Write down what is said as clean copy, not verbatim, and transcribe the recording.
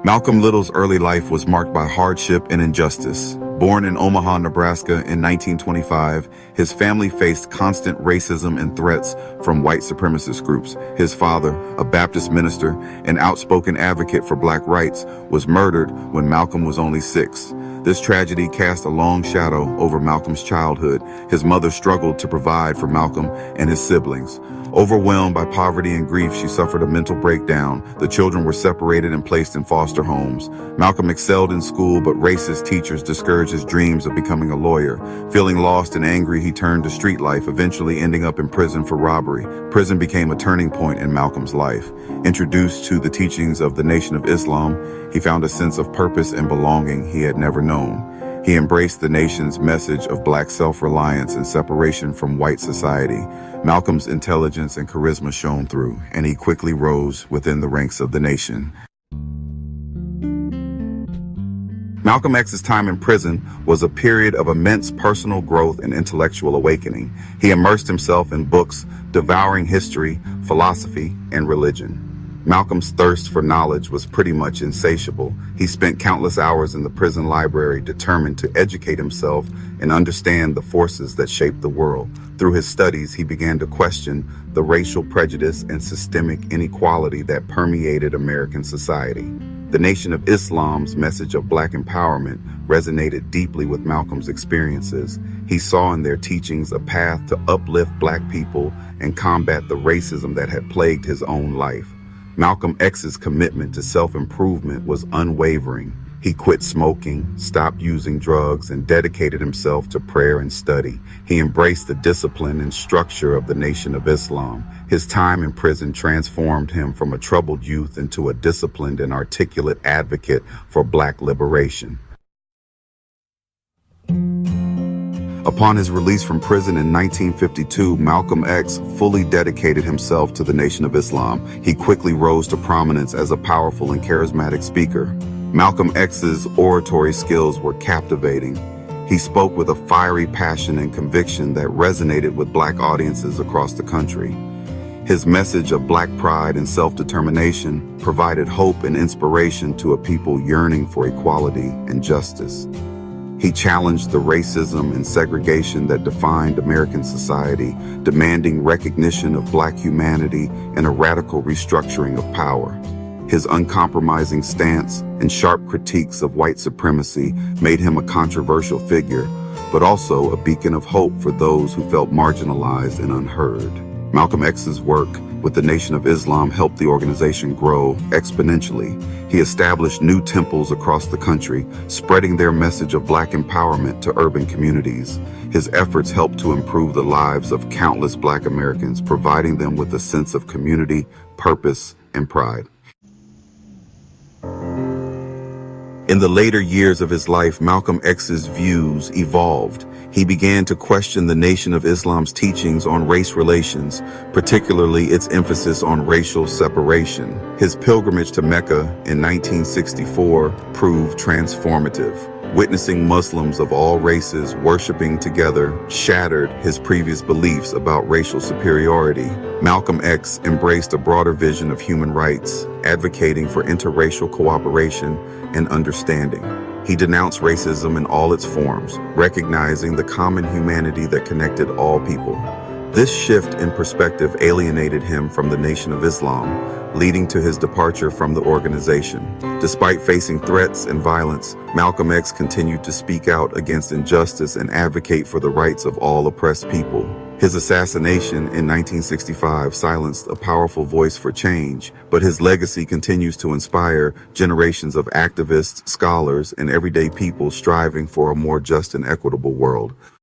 Malcolm Little's early life was marked by hardship and injustice. Born in Omaha, Nebraska in 1925, his family faced constant racism and threats from white supremacist groups. His father, a Baptist minister and outspoken advocate for black rights, was murdered when Malcolm was only 6. This tragedy cast a long shadow over Malcolm's childhood. His mother struggled to provide for Malcolm and his siblings. Overwhelmed by poverty and grief, she suffered a mental breakdown. The children were separated and placed in foster homes. Malcolm excelled in school, but racist teachers discouraged his dreams of becoming a lawyer. Feeling lost and angry, he turned to street life, eventually ending up in prison for robbery. Prison became a turning point in Malcolm's life. Introduced to the teachings of the Nation of Islam, he found a sense of purpose and belonging he had never known. He embraced the nation's message of black self-reliance and separation from white society. Malcolm's intelligence and charisma shone through, and he quickly rose within the ranks of the nation. Malcolm X's time in prison was a period of immense personal growth and intellectual awakening. He immersed himself in books, devouring history, philosophy, and religion. Malcolm's thirst for knowledge was pretty much insatiable. He spent countless hours in the prison library determined to educate himself and understand the forces that shaped the world. Through his studies, he began to question the racial prejudice and systemic inequality that permeated American society. The Nation of Islam's message of black empowerment resonated deeply with Malcolm's experiences. He saw in their teachings a path to uplift black people and combat the racism that had plagued his own life. Malcolm X's commitment to self-improvement was unwavering. He quit smoking, stopped using drugs, and dedicated himself to prayer and study. He embraced the discipline and structure of the Nation of Islam. His time in prison transformed him from a troubled youth into a disciplined and articulate advocate for black liberation. Upon his release from prison in 1952, Malcolm X fully dedicated himself to the Nation of Islam. He quickly rose to prominence as a powerful and charismatic speaker. Malcolm X's oratory skills were captivating. He spoke with a fiery passion and conviction that resonated with black audiences across the country. His message of black pride and self-determination provided hope and inspiration to a people yearning for equality and justice. He challenged the racism and segregation that defined American society, demanding recognition of black humanity and a radical restructuring of power. His uncompromising stance and sharp critiques of white supremacy made him a controversial figure, but also a beacon of hope for those who felt marginalized and unheard. Malcolm X's work with the Nation of Islam helped the organization grow exponentially. He established new temples across the country, spreading their message of black empowerment to urban communities. His efforts helped to improve the lives of countless black Americans, providing them with a sense of community, purpose, and pride. In the later years of his life, Malcolm X's views evolved. He began to question the Nation of Islam's teachings on race relations, particularly its emphasis on racial separation. His pilgrimage to Mecca in 1964 proved transformative. Witnessing Muslims of all races worshiping together shattered his previous beliefs about racial superiority. Malcolm X embraced a broader vision of human rights, advocating for interracial cooperation and understanding. He denounced racism in all its forms, recognizing the common humanity that connected all people. This shift in perspective alienated him from the Nation of Islam, leading to his departure from the organization. Despite facing threats and violence, Malcolm X continued to speak out against injustice and advocate for the rights of all oppressed people. His assassination in 1965 silenced a powerful voice for change, but his legacy continues to inspire generations of activists, scholars, and everyday people striving for a more just and equitable world.